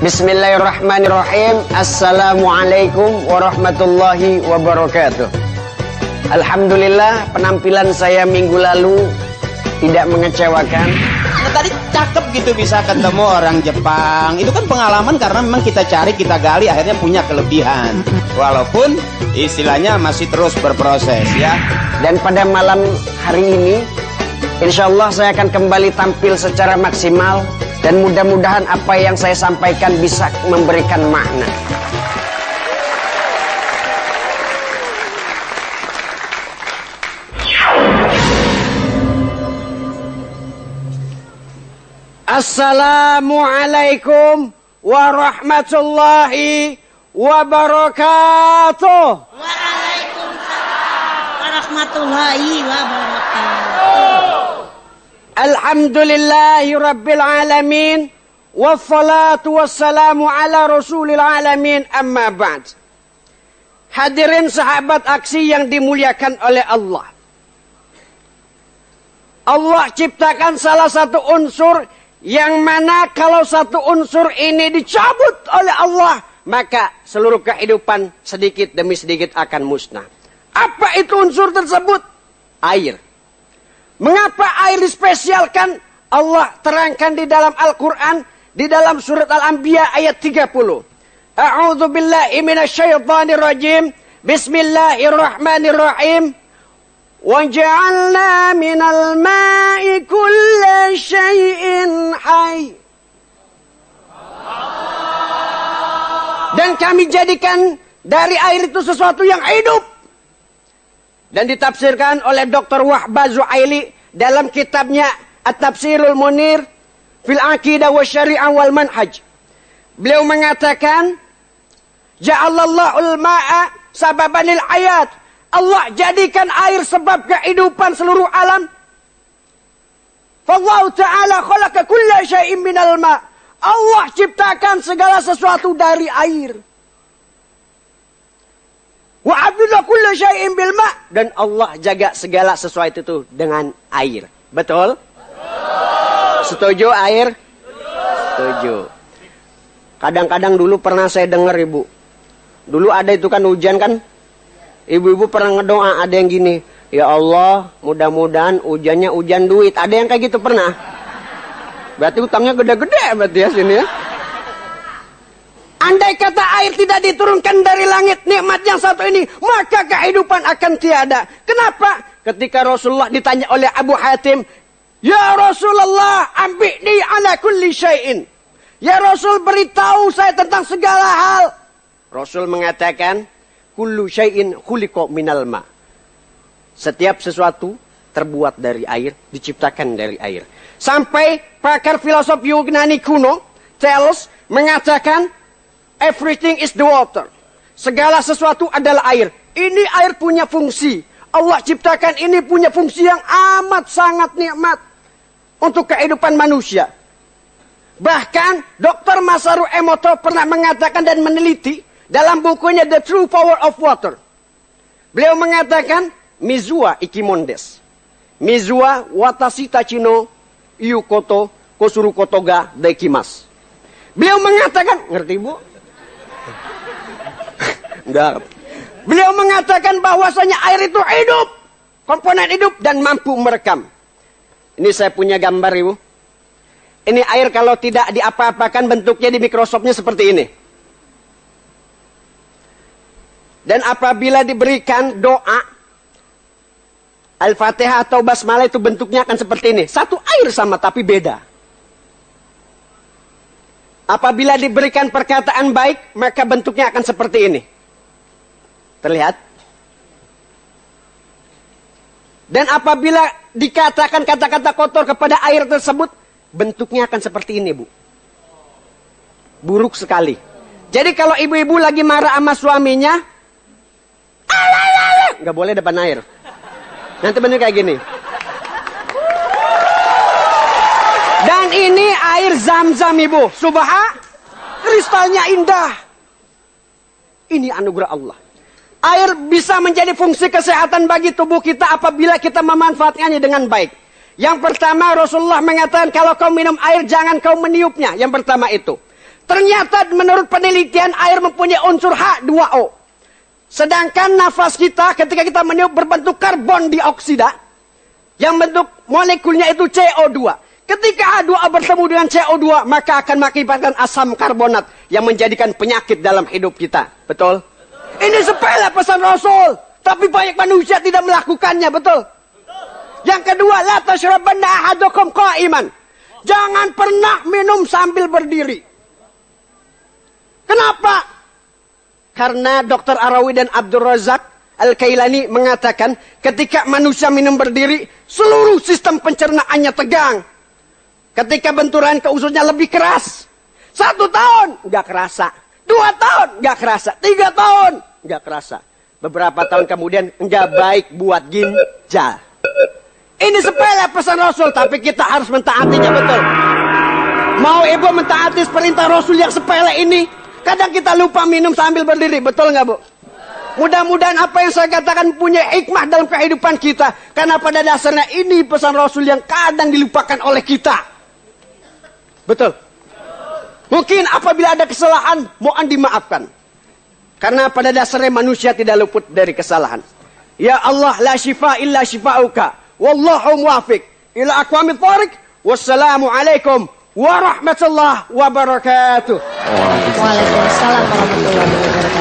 Bismillahirrahmanirrahim. Assalamualaikum warahmatullahi wabarakatuh. Alhamdulillah, penampilan saya minggu lalu tidak mengecewakan. Nah, tadi cakep gitu bisa ketemu orang Jepang. Itu kan pengalaman karena memang kita cari, kita gali, akhirnya punya kelebihan. Walaupun istilahnya masih terus berproses ya. Dan pada malam hari ini, insya Allah saya akan kembali tampil secara maksimal. Dan mudah-mudahan apa yang saya sampaikan bisa memberikan makna. Assalamualaikum warahmatullahi wabarakatuh. Waalaikumsalam warahmatullahi wabarakatuh. Alhamdulillahi rabbil alamin. Wassalatu wassalamu ala rasulil alamin. Amma ba'd. Hadirin sahabat aksi yang dimuliakan oleh Allah. Allah ciptakan salah satu unsur yang mana kalau satu unsur ini dicabut oleh Allah, maka seluruh kehidupan sedikit demi sedikit akan musnah. Apa itu unsur tersebut? Air. Mengapa air dispesialkan? Allah terangkan di dalam Al-Quran, di dalam surat Al-Anbiya ayat 30. A'udzu billahi minasyaitonir rajim. Bismillahirrahmanirrahim. Wa ja'alna minal ma'i kulla syai'in hayy. Dan kami jadikan dari air itu sesuatu yang hidup. Dan ditafsirkan oleh Dr. Wahbah Zuhaili dalam kitabnya At-Tafsirul Munir fil Aqidah wa Syari'ah wal Manhaj. Beliau mengatakan, Ja'alallahul ma'a sababanil ayat. Allah jadikan air sebab kehidupan seluruh alam. Fallahu ta'ala khalaqa kulla syai'in minal ma'. Allah ciptakan segala sesuatu dari air. Wa abdullah kulla syai'in bil ma'. Dan Allah jaga segala sesuatu itu dengan air. Betul? Setuju air? Setuju. Kadang-kadang dulu pernah saya dengar ibu. Dulu ada itu kan hujan kan. Ibu-ibu pernah ngedoa, ada yang gini. Ya Allah, mudah-mudahan hujannya hujan duit. Ada yang kayak gitu pernah? Berarti utangnya gede-gede berarti ya sini ya. Andai kata air tidak diturunkan dari langit, nikmat yang satu ini, maka kehidupan akan tiada. Kenapa? Ketika Rasulullah ditanya oleh Abu Hatim, Ya Rasulullah, ambi'ni ala kulli syai'in. Ya Rasul, beritahu saya tentang segala hal. Rasul mengatakan, kullu syai'in khuliqa minal ma. Setiap sesuatu terbuat dari air, diciptakan dari air. Sampai pakar filosof Yunani kuno, Thales, mengatakan, everything is the water. Segala sesuatu adalah air. Ini air punya fungsi. Allah ciptakan ini punya fungsi yang amat sangat nikmat untuk kehidupan manusia. Bahkan Dr. Masaru Emoto pernah mengatakan dan meneliti dalam bukunya The True Power of Water. Beliau mengatakan, Mizua ikimondes. Mizua watashi tachino yukoto kosurukotoga dekimas. Beliau mengatakan, ngerti bu? Enggak. Beliau mengatakan bahwasanya air itu hidup, komponen hidup dan mampu merekam. Ini saya punya gambar ibu. Ini air kalau tidak diapa-apakan bentuknya di Microsoftnya seperti ini. Dan apabila diberikan doa Al-Fatihah atau Basmalah itu bentuknya akan seperti ini. Satu air sama tapi beda. Apabila diberikan perkataan baik, maka bentuknya akan seperti ini. Terlihat? Dan apabila dikatakan kata-kata kotor kepada air tersebut, bentuknya akan seperti ini, Bu. Buruk sekali. Jadi kalau ibu-ibu lagi marah sama suaminya, nggak boleh depan air. Nanti bentuk kayak gini. Dan ini air Zam-Zam, Ibu. Kristalnya indah. Ini anugerah Allah. Air bisa menjadi fungsi kesehatan bagi tubuh kita apabila kita memanfaatkannya dengan baik. Yang pertama, Rasulullah mengatakan kalau kau minum air jangan kau meniupnya. Yang pertama itu. Ternyata menurut penelitian air mempunyai unsur H2O. Sedangkan nafas kita ketika kita meniup berbentuk karbon dioksida. Yang bentuk molekulnya itu CO2. Ketika H2O bertemu dengan CO2 maka akan mengakibatkan asam karbonat yang menjadikan penyakit dalam hidup kita. Betul? Ini sepele pesan Rasul. Tapi banyak manusia tidak melakukannya. Betul? Yang kedua, la tashrabanna ahadukum qa'iman. Jangan pernah minum sambil berdiri. Kenapa? Karena Dr. Arawi dan Abdul Razak Al-Kailani mengatakan ketika manusia minum berdiri, seluruh sistem pencernaannya tegang. Ketika benturan ke ususnya lebih keras. 1 tahun, nggak kerasa. 2 tahun, nggak kerasa. 3 tahun, nggak kerasa. Beberapa tahun kemudian, nggak baik buat ginjal. Ini sepele pesan Rasul, tapi kita harus mentaatinya, betul. Mau ibu mentaati perintah Rasul yang sepele ini? Kadang kita lupa minum sambil berdiri, betul nggak Bu? Mudah-mudahan apa yang saya katakan punya hikmah dalam kehidupan kita. Karena pada dasarnya ini pesan Rasul yang kadang dilupakan oleh kita. Betul. Mungkin apabila ada kesalahan, mohon dimaafkan. Karena pada dasarnya manusia tidak luput dari kesalahan. Ya Allah, la syifa illa syifa'uka. Wallahu muwafiq ila aqwamit thariq. Wassalamualaikum warahmatullahi wabarakatuh. Waalaikumsalam warahmatullahi wabarakatuh.